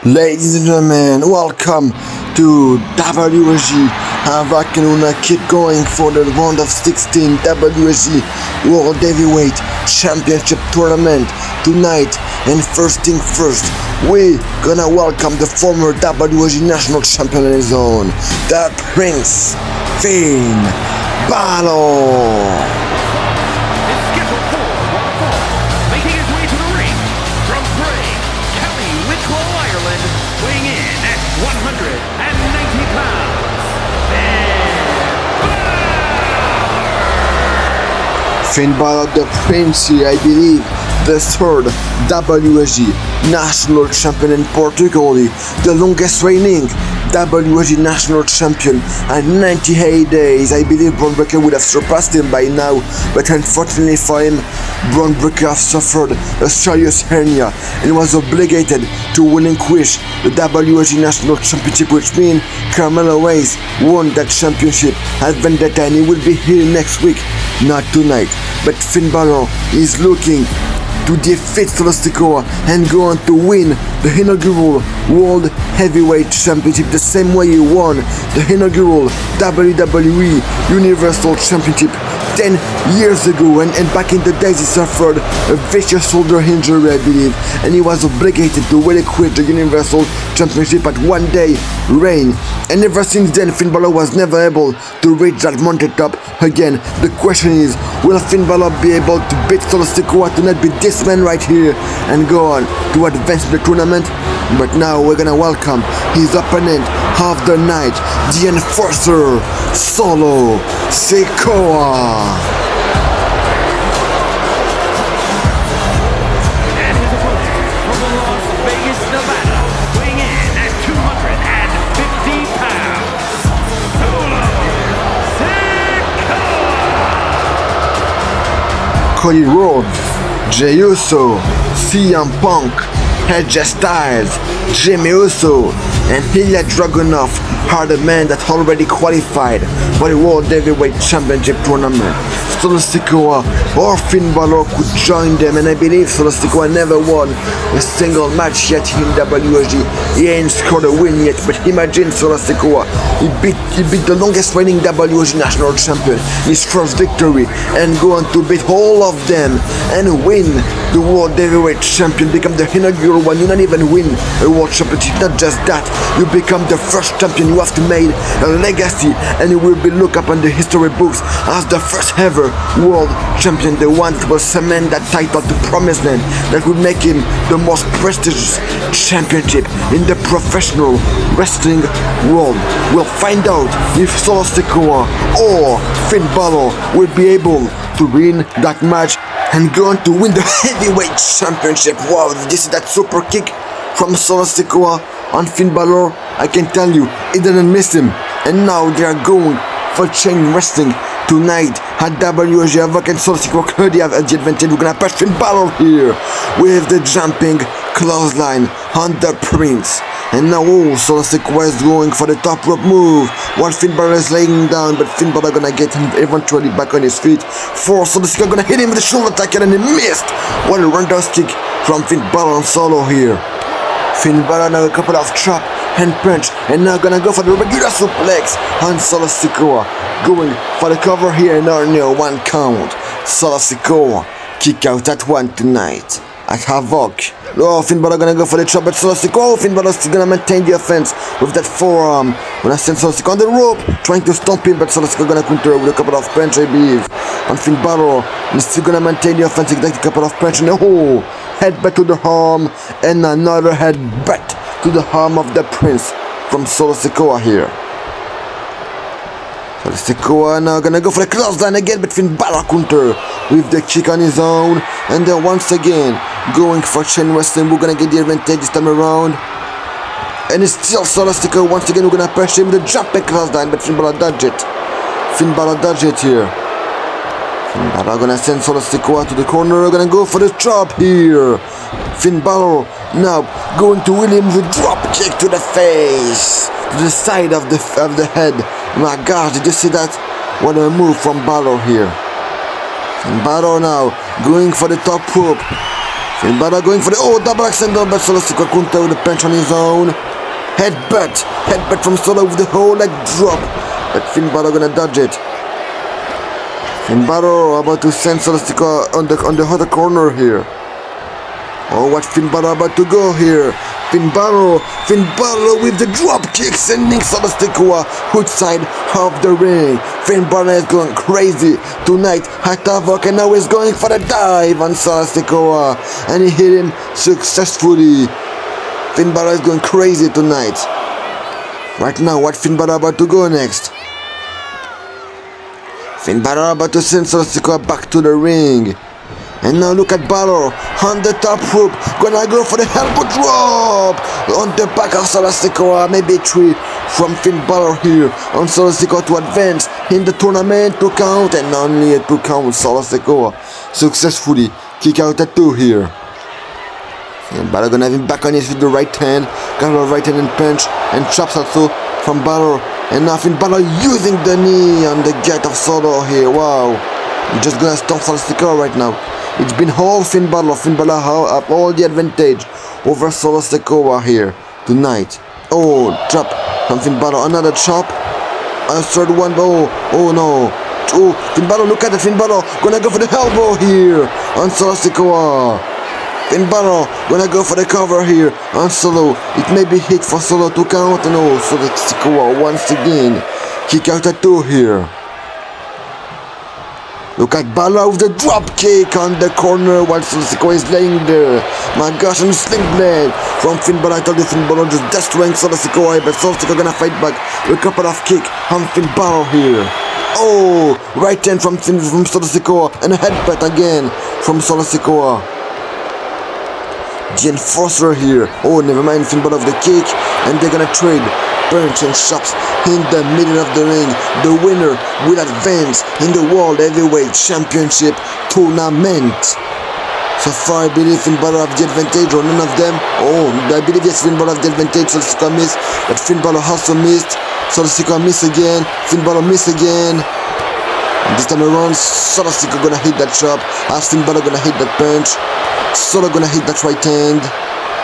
Ladies and gentlemen, welcome to WSG Havoc, and we're gonna keep going for the round of 16 WSG World Heavyweight Championship Tournament tonight. And first thing first, we're gonna welcome the former WSG National Champion in his own, the Prince, Finn Balor. Weighing in at 190 pounds, Finn Balor, the Prince, I believe, the third WSG National Champion, and particularly the longest reigning WSG National Champion at 98 days. I believe Braun Breaker would have surpassed him by now, but unfortunately for him, Braun Breaker suffered a serious hernia and was obligated to relinquish the WSG National Championship, which means Carmelo Hayes won that championship at Vendetta, and he will be here next week, not tonight. But Finn Balor is looking to defeat Sikoa and go on to win the inaugural World Heavyweight Championship the same way he won the inaugural WWE Universal Championship 10 years ago, and back in the days he suffered a vicious shoulder injury, I believe, and he was obligated to relinquish the Universal Championship at one day reign, and ever since then Finn Balor was never able to reach that mountaintop again. The question is, will Finn Balor be able to beat Sikoa tonight, beat this man right here, and go on to advance the tournament? But now we're gonna welcome his opponent of the night, the Enforcer, Sikoa. and his opponent from Las Vegas, Nevada, weighing in at 250 pounds, Sikoa. Cody Rhodes, Jey Uso, CM Punk, AJ Styles, Jimmy Uso, and Ilya Dragunov are the men that already qualified for the World Heavyweight Championship Tournament. Sikoa or Finn Balor could join them, and I believe Sikoa never won a single match yet in WSG. He ain't scored a win yet, but imagine Sikoa. He beat the longest reigning WSG National Champion, his first victory, and go on to beat all of them and win the World Heavyweight Champion, become the inaugural one. You not even win a World Championship, not just that, you become the first champion. You have to make a legacy, and you will be looked up on the history books as the first ever world champion, the one that will cement that title to promised land, that would make him the most prestigious championship in the professional wrestling world. We'll find out if Sikoa or Finn Balor will be able to win that match and go on to win the heavyweight championship. Wow, this is that super kick from Sikoa on Finn Balor. I can tell you, he didn't miss him. And now they are going for chain wrestling tonight at WSG Havoc, and Sikoa already have the advantage. We're gonna push Finn Balor here with the jumping clothesline on the Prince. And now Sikoa is going for the top rope move while Finn Balor is laying down, but Finn Balor gonna get him eventually back on his feet. Sikoa gonna hit him with a shoulder attack, and he missed. What a roundhouse kick from Finn Balor on solo here. Finn Balor now a couple of chop and punch, and now gonna go for the regular suplex on Sikoa, going for the cover here, and only a 1 count. Sikoa kick out at 1 tonight at Havoc. Oh, Finn Balor gonna go for the chop, but Sikoa, Finn Balor still gonna maintain the offense with that forearm. Gonna send Sikoa on the rope, trying to stomp him, but Sikoa gonna counter with a couple of punch, I believe. And Finn Balor is still gonna maintain the offense, exactly a couple of punch, and headbutt to the arm, and another headbutt to the arm of the Prince from Sikoa here. Sikoa now gonna go for the clothesline again, but Finn Balor counter with the kick on his own, and then once again going for chain wrestling. We're gonna get the advantage this time around, and it's still Sikoa. Once again we're gonna push him with the jumping clothesline, but Finn Balor dodge it. Finn Balor dodge it here. Finn Balor gonna send Sikoa to the corner. We're gonna go for the chop here. Finn Balor now going to Williams with drop kick to the face, to the side of the head. My gosh, did you see that? What a move from Balor here. And Balor now going for the top rope. Finn Balor going for the double extender, but Solo Sikoa counter with the punch on his own. Headbutt from Solo with the whole leg drop, but Finn Balor gonna dodge it. Finn Balor about to send Solo Sikoa on the other corner here. Oh, what Finn Balor about to go here? Finn Balor with the drop kick, sending Solo Sikoa outside of the ring. Finn Balor is going crazy tonight at Havoc, and now he's going for the dive on Solo Sikoa, and he hit him successfully. Finn Balor is going crazy tonight. Right now, what Finn Balor about to go next? Finn Balor about to send Solo Sikoa back to the ring. And now look at Balor on the top rope, gonna go for the elbow drop on the back of Solo Sikoa. Maybe 3 from Finn Balor here on Solo Sikoa to advance in the tournament, 2 count, and only a 2 count. Solo Sikoa successfully kick out at 2 here. And Balor gonna have him back on his feet with the right hand, got a right hand and punch and chops also from Balor. And now Finn Balor using the knee on the gut of Solo here. Wow, he's just gonna stomp Solo Sikoa right now. It's been all Finn Balor. Finn Balor have all the advantage over Solo Sikoa here tonight. Oh, chop from Finn Balor. Another chop. A third one. Oh no. Oh, Finn Balor, look at the Finn Balor. Gonna go for the elbow here on Solo Sikoa. Finn Balor gonna go for the cover here on Solo. It may be hit for Solo to count. No, Solo Sikoa once again. Kick out at 2 here. Look at Balor with the drop kick on the corner while Solo Sikoa is laying there. My gosh, and sling blade from Finn Balor. I told you Finn Balor just destroying Solo Sikoa, but Solo Sikoa gonna fight back. A couple of kick on Finn Balor here. Oh, right hand from Solo Sikoa, and a headbutt again from Solo Sikoa. The enforcer here. Oh, never mind, Finn Balor with the kick, and they're gonna trade punch and chops in the middle of the ring. The winner will advance in the World Heavyweight Championship Tournament. So far, I believe Finn Balor have the advantage, or none of them. Oh, I believe yes, Finn Balor have the advantage. Solo Sikoa missed, but Finn Balor also missed. Solo Sikoa miss again. Finn Balor miss again. And this time around, Solo Sikoa gonna hit that chop. As Finn Balor gonna hit that punch. Solo gonna hit that right hand.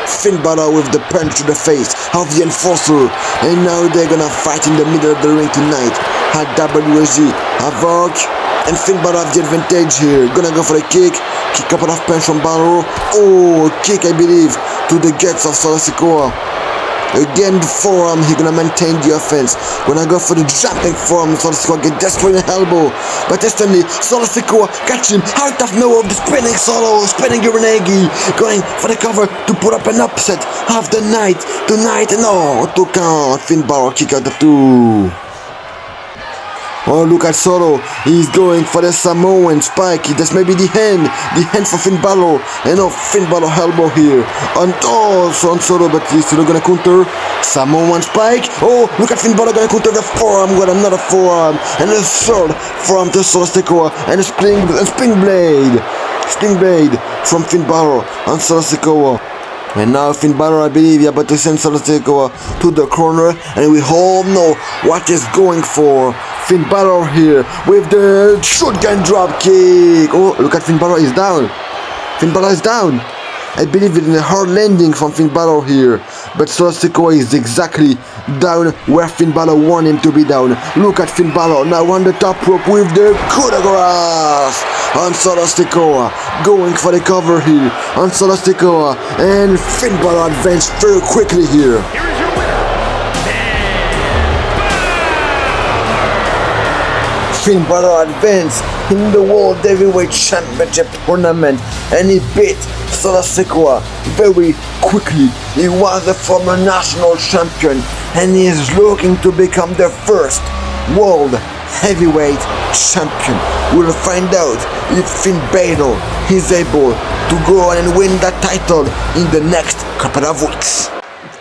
Finn Balor with the punch to the face of the enforcer, and now they're gonna fight in the middle of the ring tonight at WSG Havoc, and Finn Balor have the advantage here. Gonna go for a kick couple of punch from Balor. Oh, kick I believe to the guts of Solo Sikoa. Again the forearm, he's gonna maintain the offense. Gonna go for the jumping forearm, Solo Sikoa get destroyed in the elbow. But instantly, Solo Sikoa catch him out of nowhere, the spinning Solo, spinning Uranagi, going for the cover to put up an upset of the night tonight. And oh, 2 count, Finn Balor kick out the 2. Oh, look at Solo. He's going for the Samoan spike. That's maybe the hand for Finn Balor. And oh, Finn Balor elbow here. And also on Solo, but he's still gonna counter. Samoan spike. Oh, look at Finn Balor gonna counter the forearm. Got another forearm. And a third forearm to Solo Sikoa. And a spring blade. Spring blade from Finn Balor on Solo Sikoa. And now Finn Balor, I believe, is about to send Solo Sikoa to the corner, and we all know what he's going for. Finn Balor here with the shotgun drop kick. Oh, look at Finn Balor is down. Finn Balor is down. I believe it's a hard landing from Finn Balor here, but Solo Sikoa is exactly down where Finn Balor want him to be down. Look at Finn Balor now on the top rope with the coup de grace on Solo Sikoa, going for the cover here on Solo Sikoa, and Finn Balor advanced very quickly here. Here is your winner, Finn Balor advanced in the World Heavyweight Championship Tournament, and he beat Solo Sikoa very quickly. He was a former national champion, and he is looking to become the first World Heavyweight Champion. We'll find out if Finn Balor is able to go on and win that title in the next couple of weeks.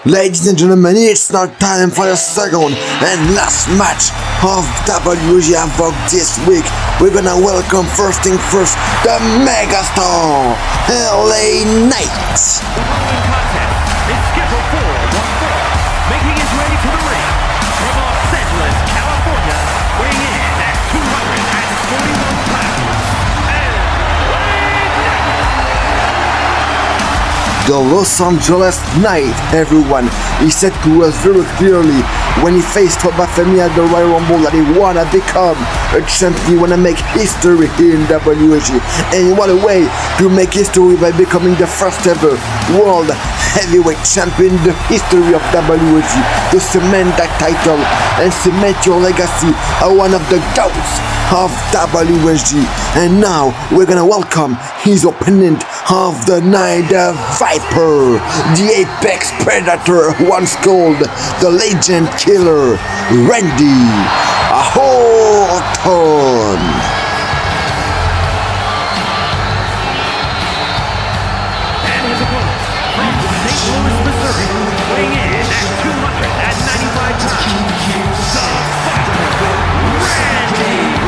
Ladies and gentlemen, it's now time for the second and last match of WSG Havoc this week. We're gonna welcome first thing first, the megastar, LA Knight. The following contest is scheduled for one fall, making his way to the ring from Los Angeles, California, weighing in at 241 pounds, and LA Knight. The Los Angeles Knight, everyone. He said to us very clearly when he faced Obafemi at the Royal Rumble that he wanna become a champion, he wanna make history here in WSG. And what a way to make history by becoming the first ever world heavyweight champion in the history of WSG, to cement that title and cement your legacy as one of the GOATs of WSG. And now we're gonna welcome his opponent of the night, the Viper, the Apex Predator, once called the Legend Killer, Randy Orton. And his opponent from St. Louis, Missouri, weighing in at 295 pounds, the Viper, Randy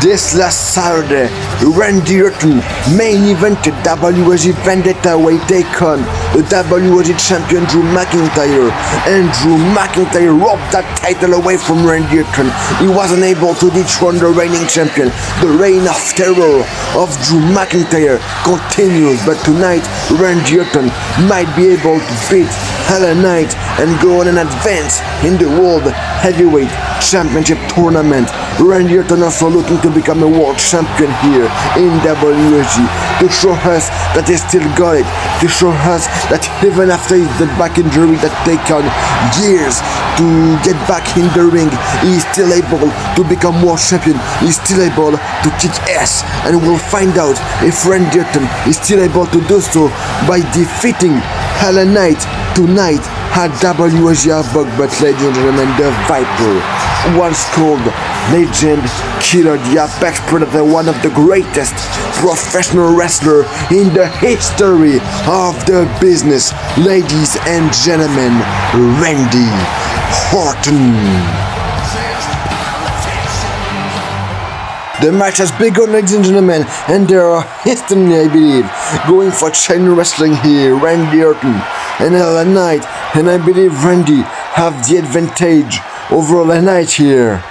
This last Saturday, Randy Orton main evented WSG Vendetta where he take on the WSG champion Drew McIntyre, and Drew McIntyre robbed that title away from Randy Orton. He wasn't able to dethrone the reigning champion. The reign of terror of Drew McIntyre continues, but tonight Randy Orton might be able to beat LA Knight and go on an advance in the World Heavyweight Championship tournament. Randy Orton also looking to become a world champion here in WSG, to show us that he still got it, to show us that even after his back injury that taken years to get back in the ring, he is still able to become world champion. He's still able to kick ass, and we'll find out if Randy Orton is still able to do so by defeating LA Knight tonight at WSG Havoc. But ladies and gentlemen, the Viper, once called Legend Killer, the Apex Predator, one of the greatest professional wrestler in the history of the business, ladies and gentlemen, Randy Orton. The match has begun, ladies and gentlemen, and there are instantly, I believe, going for chain wrestling here, Randy Orton and LA Knight, and I believe Randy have the advantage over LA Knight here.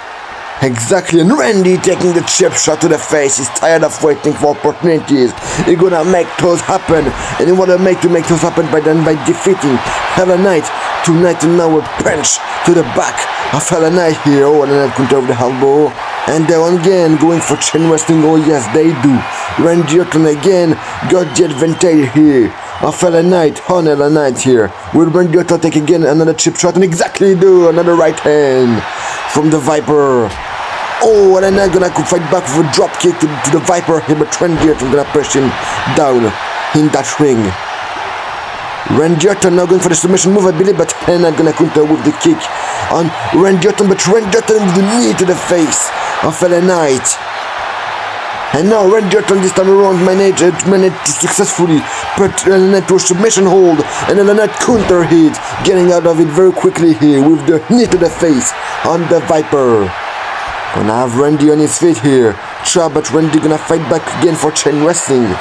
Exactly, and Randy taking the chip shot to the face. He's tired of waiting for opportunities. He's gonna make those happen, and he wanna make those happen by defeating LA Knight tonight. And now a punch to the back of LA Knight here. Oh, and then counter over the elbow. And they're again going for chain wrestling. Oh yes, they do. Randy Orton again got the advantage here of LA Knight on LA Knight here. Will Randy Orton take again another chip shot, and exactly do another right hand from the Viper. Oh, and LA Knight gonna fight back with a drop kick to the Viper here, but Randy Orton gonna push him down in that ring. Randy Orton now going for the submission move, I believe, but LA Knight gonna counter with the kick on Randy Orton, but Randy Orton with the knee to the face of LA Knight. And now Randy Orton this time around managed to successfully put LA Knight to a submission hold, and LA Knight counter hit, getting out of it very quickly here with the knee to the face on the Viper. Gonna have Randy on his feet here. But Randy gonna fight back again for chain wrestling.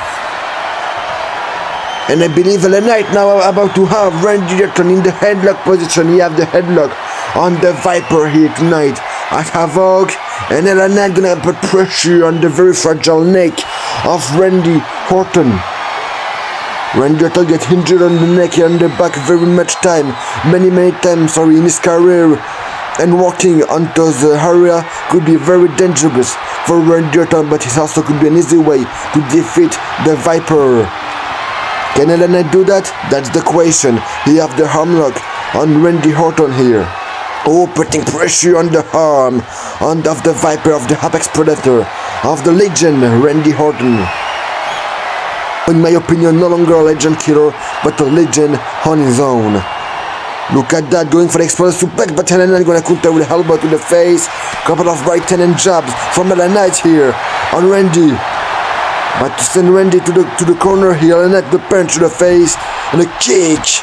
And I believe LA Knight now about to have Randy Orton in the headlock position. He have the headlock on the Viper here tonight at Havoc. And LA Knight gonna put pressure on the very fragile neck of Randy Orton. Randy Orton get injured on the neck and the back very much time, many times in his career, and walking onto the area could be very dangerous for Randy Orton, but it also could be an easy way to defeat the Viper. Can LA Knight do that? That's the question. He have the arm lock on Randy Orton here. Oh, putting pressure on the arm of the Viper, of the Apex Predator, of the legend Randy Orton. In my opinion, no longer a legend killer, but a legend on his own. Look at that, going for the explosive suplex, but LA Knight gonna counter with a elbow to the face. Couple of right hand and jabs from LA Knight here on Randy. But to send Randy to the corner here, LA Knight the punch to the face and a kick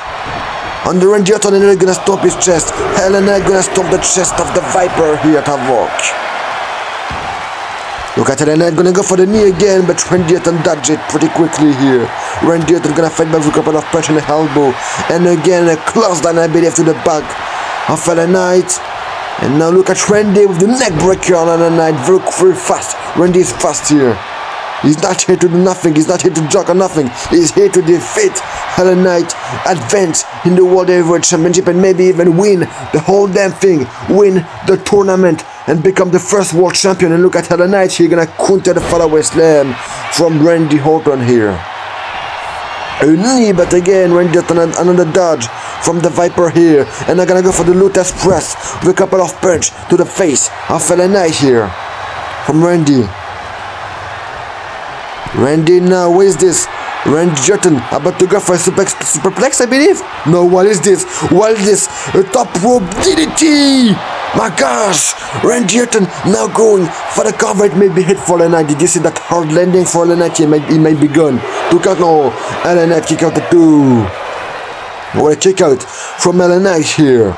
on the Randy Orton, and LA Knight gonna stop his chest. LA Knight gonna stop the chest of the Viper here at Havoc. Look at LA Knight gonna go for the knee again, but Randy Orton dodged it pretty quickly here. Randy Orton gonna fight back with a couple of punch and the elbow, and again a close down, I believe, to the back of LA Knight. And now look at Randy with the neck breaker on LA Knight, very fast. Randy is fast here. He's not here to do nothing. He's not here to joke or nothing. He's here to defeat LA Knight, advance in the World Heavyweight Championship, and maybe even win the whole damn thing. Win the tournament and become the first world champion. And look at LA Knight here, gonna counter the fallaway slam from Randy Orton here. A knee, but again, Randy Orton another dodge from the Viper here. And they're gonna go for the Lotus Press with a couple of punch to the face of LA Knight here from Randy. Randy now, what is this? Randy Orton about to go for a superplex, I believe? No, what is this? What is this? A top rope DDT! My gosh! Randy Orton now going for the cover. It may be hit for LA Knight. Did you see that hard landing for LA Knight? He might be gone. 2 count, no. LA Knight kick out the 2. What a kick out from LA Knight here.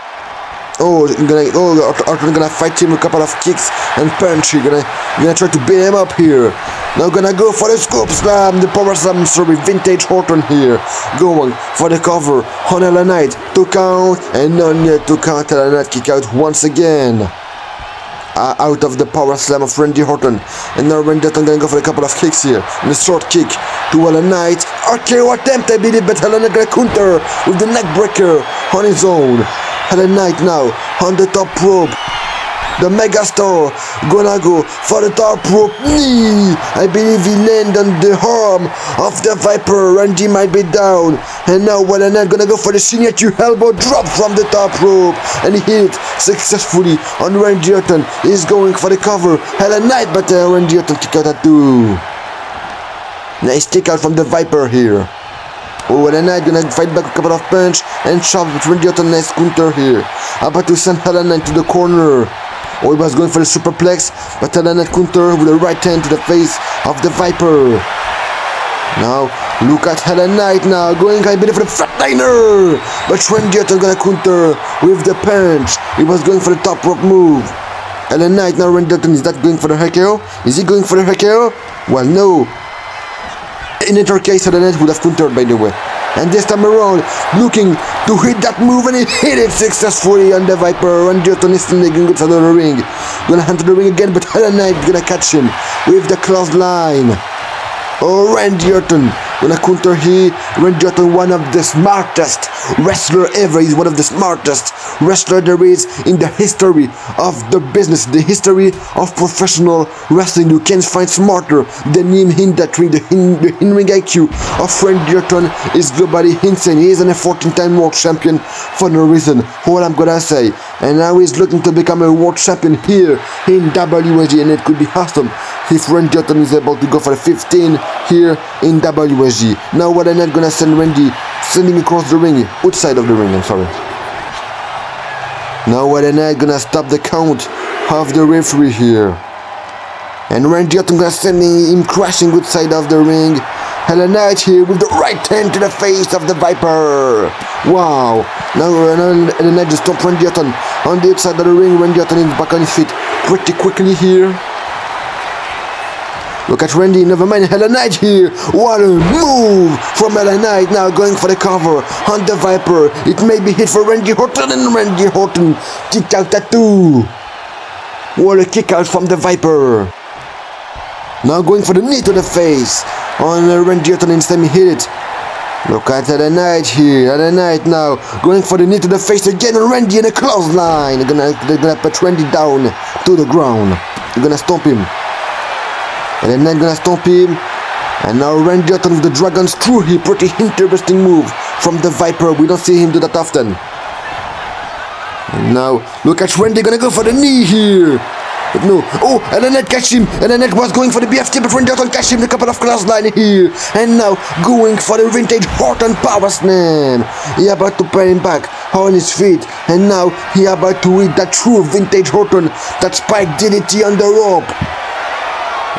Orton gonna fight him with a couple of kicks and punch. He's gonna try to beat him up here. Now gonna go for the scoop slam, the power slam, sorry, vintage Orton here. Going for the cover on LA Knight. 2 count and none yet 2 count. LA Knight kick out once again. Out of the power slam of Randy Orton. And now Randy Orton gonna go for a couple of kicks here. And a short kick to LA Knight. RKO attempt, I believe, but LA Knight gonna counter with the neck breaker on his own. LA Knight now on the top rope. The Megastar gonna go for the top rope knee. I believe he landed on the arm of the Viper. Randy might be down. And now LA Knight gonna go for the signature elbow drop from the top rope. And he hit successfully on Randy Orton. He's going for the cover. LA Knight, but Randy Orton kick out at 2. Nice kick out from the Viper here. LA Knight gonna fight back a couple of punch and shove with Randy Orton. Nice counter here. About to send LA Knight to the corner. He was going for the superplex, but LA Knight counter with the right hand to the face of the Viper. Now, look at LA Knight now, going, I believe, for the flatliner. But Randy Orton gonna counter with the punch. He was going for the top rope move. LA Knight, now Randy Orton, is that going for the RKO? Is he going for the RKO? Well, no. In either case, LA Knight would have countered, by the way. And this time around, looking to hit that move, and he hit it successfully on the Viper. Randy Orton is still getting out of the ring. Gonna hand to the ring again, but LA Knight gonna catch him with the clothesline. Oh, Randy Orton gonna counter here. Randy Orton, one of the smartest wrestler ever. He's one of the smartest wrestler there is in the history of the business, the history of professional wrestling. You can't find smarter than him in that ring. The in-ring IQ of Randy Orton is globally insane. He is a 14-time world champion for no reason. What I'm gonna say. And now he's looking to become a world champion here in WSG, and it could be awesome if Randy Orton is able to go for a 15 here in WSG. Now what I'm not gonna send Randy sending across the ring, outside of the ring, I'm sorry. Now what I'm not gonna stop the count of the referee here. And Randy Orton gonna send him crashing outside of the ring. LA Knight here with the right hand to the face of the Viper. Wow. Now LA Knight just stopped Randy Orton on the outside of the ring. Randy Orton is back on his feet pretty quickly here. Look at Randy, never mind LA Knight here. What a move from LA Knight, now going for the cover on the Viper. It may be hit for Randy Orton, and Randy Orton kicked out at 2. What a kick out from the Viper. Now going for the knee to the face on Randy Orton, and Sammy hit it. Look at LA Knight here. LA Knight now going for the knee to the face again on Randy in a clothesline. They're gonna put Randy down to the ground. They're gonna stomp him. And then gonna stomp him. And now Randy Orton with the Dragon Screw here. Pretty interesting move from the Viper. We don't see him do that often. And now look at Randy gonna go for the knee here. But no. Oh, and then catch him. And then was going for the BFT, but Randy Orton catch him. A couple of clothesline here. And now going for the vintage Orton power slam. He about to put him back on his feet. And now he about to hit that true vintage Orton. That spike DDT on the rope.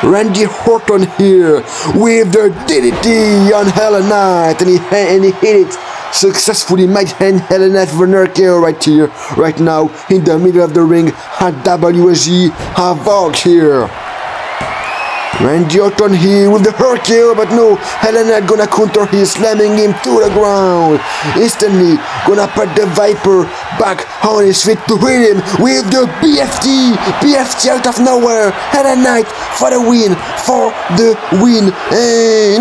Randy Orton here with the DDT on LA Knight, and he hit it successfully. Might hand LA Knight for an RKO right here, right now, in the middle of the ring at WSG Havoc here. Randy Orton here with the RKO, but no, LA Knight gonna counter here, slamming him to the ground. Instantly gonna put the Viper back on his feet to hit him with the BFT out of nowhere, and a Knight for the win,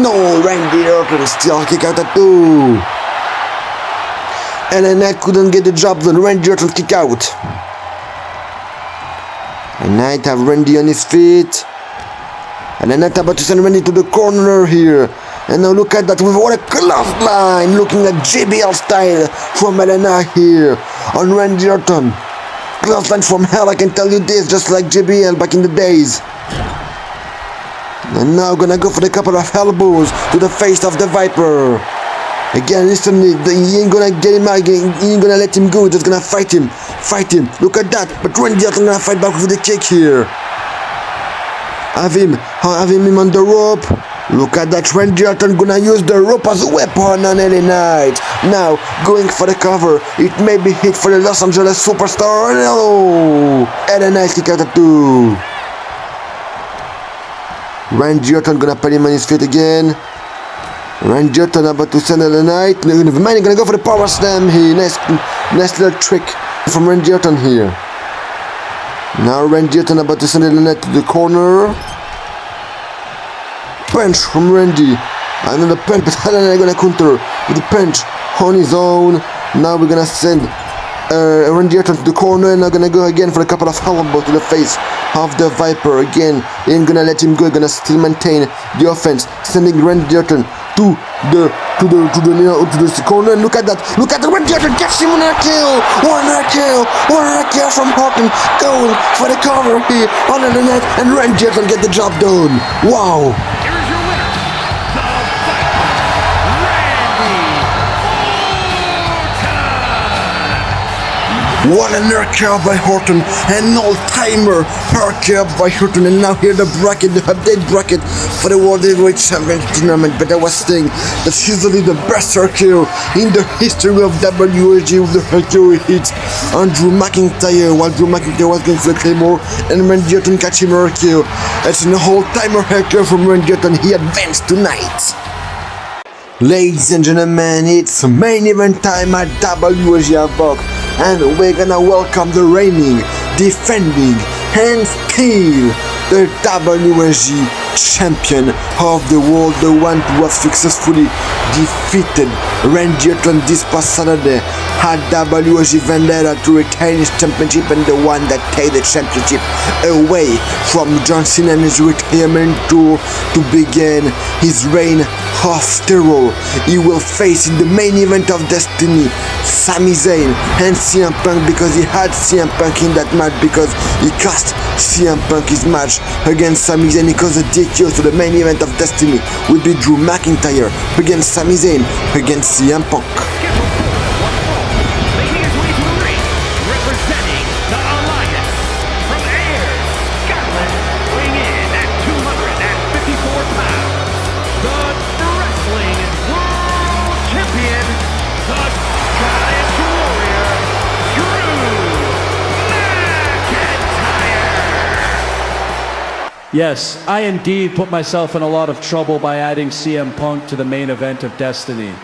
no, Randy Orton still kick out at 2. And a Knight couldn't get the job done, Randy Orton kick out. A Knight have Randy on his feet, and a Knight about to send Randy to the corner here. And now look at that, with what a clothesline, looking like JBL style from Elena here on Randy Orton. Clothesline from hell, I can tell you this, just like JBL back in the days. And now gonna go for the couple of elbows to the face of the Viper. Again, listen, he ain't gonna get him out, he ain't gonna let him go, just gonna fight him. Look at that, but Randy Orton gonna fight back with the kick here. Have him on the rope. Look at that, Randy Orton gonna use the rope as a weapon on LA Knight. Now, going for the cover. It may be hit for the Los Angeles Superstar. No! LA Knight kick out at 2. Randy Orton gonna put him on his feet again. Randy Orton about to send LA Knight. Man, he's gonna go for the power slam here. Nice little trick from Randy Orton here. Now Randy Orton about to send LA Knight to the corner. Punch from Randy. Another punch, but Helena gonna counter with the punch on his own. Now we're gonna send Randy Orton to the corner, and I'm gonna go again for a couple of elbows to the face of the Viper. Again, ain't gonna let him go, gonna still maintain the offense, sending Randy Orton to the corner. And look at that, Randy Orton gets him on a kill. One kill from Orton, going for the cover here on the net, and Randy Orton get the job done. Wow. What an RKO by Orton, an all-timer RKO by Orton, and now here the update bracket for the World Heavyweight Championship tournament. But I was saying that's easily the best RKO in the history of WSG with the RKO hit on Drew McIntyre, while Drew McIntyre was going for the Claymore, and Randy Orton catch him RKO. It's an all-timer RKO from Randy Orton. He advanced tonight. Ladies and gentlemen, it's main event time at WSG Havoc, and we're gonna welcome the reigning, defending, and still the WSG champion of the world, the one who has successfully defeated Randy Orton this past Saturday at WSG Vendetta to retain his championship, and the one that take the championship away from John Cena and his retirement tour to begin his reign of terror. He will face in the main event of Destiny Sami Zayn and CM Punk, because he had CM Punk in that match, because he cost CM Punk his match against Sami Zayn. Because the DQ, so the main event of Destiny will be Drew McIntyre against Sami Zayn against CM Punk. Yes, I indeed put myself in a lot of trouble by adding CM Punk to the main event of Destiny.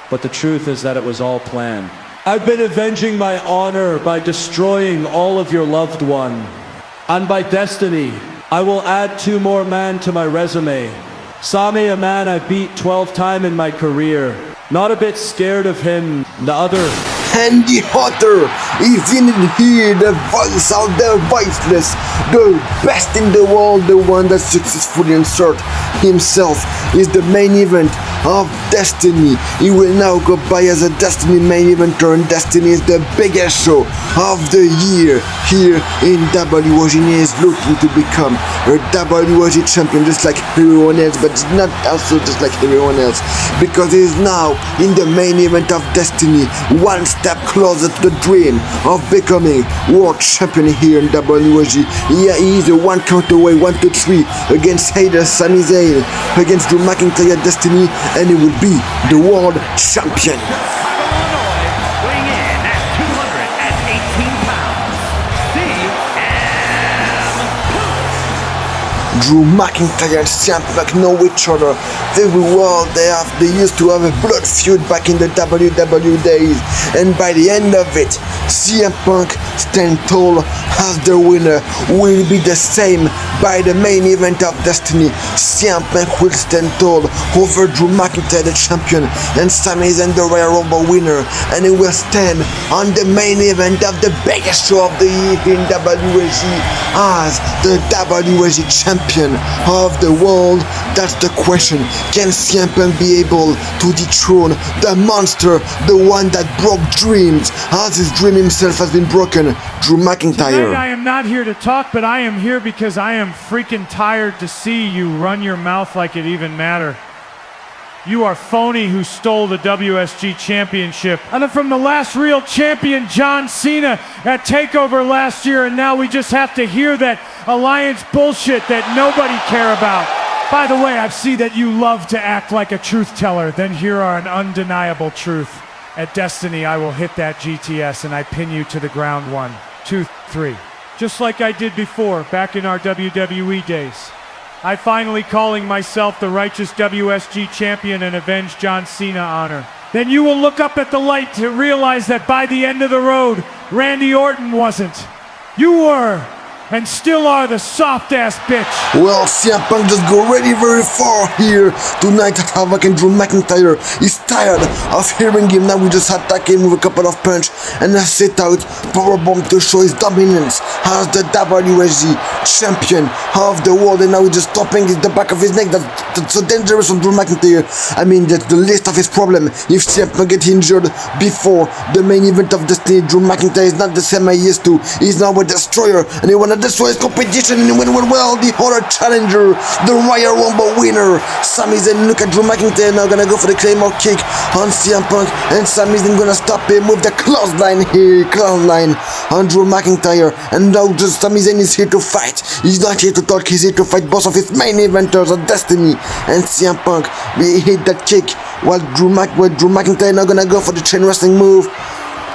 But the truth is that it was all planned. I've been avenging my honor by destroying all of your loved one. And by Destiny, I will add 2 more men to my resume. Sami, a man I beat 12 times in my career. Not a bit scared of him. The other. And the other is in here, the voice of the voiceless, the best in the world, the one that successfully insert himself is the main event of Destiny. He will now go by as a Destiny main eventer, and Destiny is the biggest show of the year here in WSG. He is looking to become a WSG champion just like everyone else, but it's not also just like everyone else, because he is now in the main event of Destiny, one step closer to the dream of becoming world champion here in WSG. Yeah, he is a 1 count away, 1, 2, 3 against Hader, Sami Zayn, against Drew McIntyre, Destiny, and he will be the world champion. Weighing in at 218 pounds, CM Punk. Drew McIntyre and CM Punk know each other very well. They used to have a blood feud back in the WWE days, and by the end of it, CM Punk stand tall as the winner. Will be the same by the main event of Destiny. CM Punk will stand tall over Drew McIntyre, the champion, and Sami Zayn, the Royal Rumble winner, and he will stand on the main event of the biggest show of the year in WSG as the WSG champion of the world. That's the question. Can CM Punk be able to dethrone the monster, the one that broke dreams, as his dream himself has been broken, Drew McIntyre? Tonight I am not here to talk, but I am here because I am freaking tired to see you run your mouth like it even matter. You are phony who stole the WSG championship. And from the last real champion, John Cena, at TakeOver last year, and now we just have to hear that alliance bullshit that nobody care about. By the way, I see that you love to act like a truth teller. Then here are an undeniable truth. At Destiny, I will hit that GTS and I pin you to the ground 1, 2, 3. Just like I did before, back in our WWE days. I finally calling myself the righteous WSG champion and avenge John Cena honor. Then you will look up at the light to realize that by the end of the road, Randy Orton wasn't. You were, and still are, the soft-ass bitch. Well, CM Punk just go really very far here tonight at Havoc, and Drew McIntyre is tired of hearing him. Now we just attack him with a couple of punch and a sit out powerbomb to show his dominance as the WSG champion of the world. And now he's just stopping the back of his neck. That's so dangerous on Drew McIntyre. I mean, that's the least of his problem. If CM Punk get injured before the main event of Destiny, Drew McIntyre is not the same I used to. He's now a destroyer, and he wanna destroy his competition, and he win well. The other challenger, the Royal Rumble winner, Sami Zayn. Look at Drew McIntyre now gonna go for the Claymore kick on CM Punk, and Sami Zayn gonna stop him with the clothesline here, clothesline on Drew McIntyre. And now just Sami Zayn is here to fight. He's not here to talk, he's here to fight both of his main eventers of Destiny. And CM Punk will hit that kick while Drew McIntyre now gonna go for the chain wrestling move.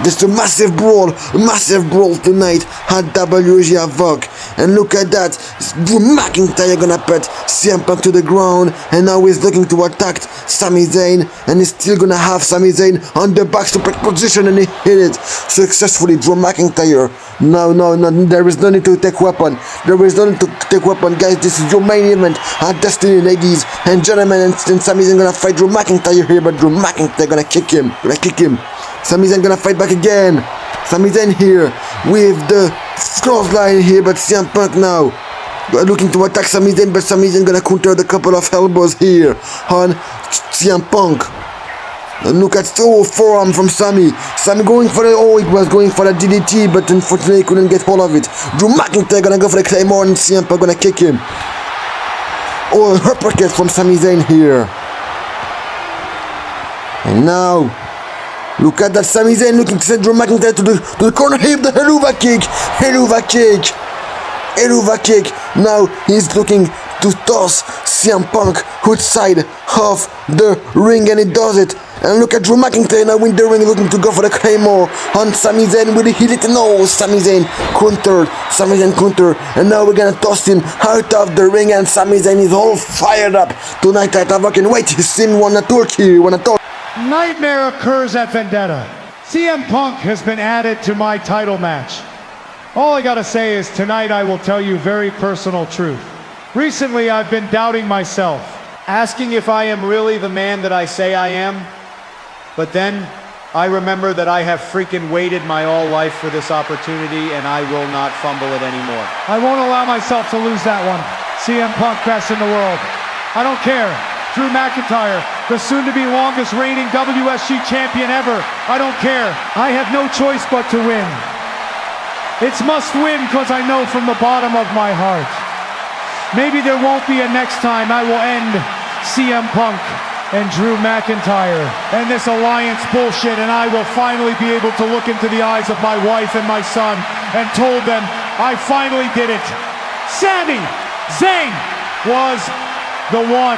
Just a massive brawl tonight at WSG Havoc. And look at that, Drew McIntyre gonna put CM Punk to the ground, and now he's looking to attack Sami Zayn, and he's still gonna have Sami Zayn on the back suplex position, and he hit it successfully. Drew McIntyre. No, there is no need to take weapon. There is no need to take weapon, guys. This is your main event at Destiny, ladies and gentlemen. And Sami Zayn gonna fight Drew McIntyre here, but Drew McIntyre gonna kick him. Sami Zayn gonna fight back again. Sami Zayn here with the crossline here, but CM Punk now looking to attack Sami Zayn, but Sami Zayn gonna counter the couple of elbows here on CM Punk. And look at forearm from Sami. Sami going for it was going for a DDT, but unfortunately he couldn't get hold of it. Drew McIntyre gonna go for the Claymore, and CM Punk gonna kick him. Oh, a uppercut from Sami Zayn here. And now look at that, Sami Zayn looking to send Drew McIntyre to the corner here, the Helluva kick. Now he's looking to toss CM Punk outside of the ring, and he does it. And look at Drew McIntyre now in the ring looking to go for the Claymore on Sami Zayn. Will he hit it? No, Sami Zayn countered, and now we're gonna toss him out of the ring, and Sami Zayn is all fired up tonight at Havoc. And wait, he's seen wanna talk. Nightmare occurs at Vendetta. CM Punk has been added to my title match. All I gotta say is tonight I will tell you very personal truth. Recently I've been doubting myself, asking if I am really the man that I say I am. But then I remember that I have freaking waited my all life for this opportunity, and I will not fumble it anymore. I won't allow myself to lose that one. CM Punk, best in the world. I don't care. Drew McIntyre, the soon-to-be longest reigning WSG champion ever. I don't care. I have no choice but to win. It's must win because I know from the bottom of my heart. Maybe there won't be a next time. I will end CM Punk and Drew McIntyre and this alliance bullshit, and I will finally be able to look into the eyes of my wife and my son and told them I finally did it. Sami Zayn was the one.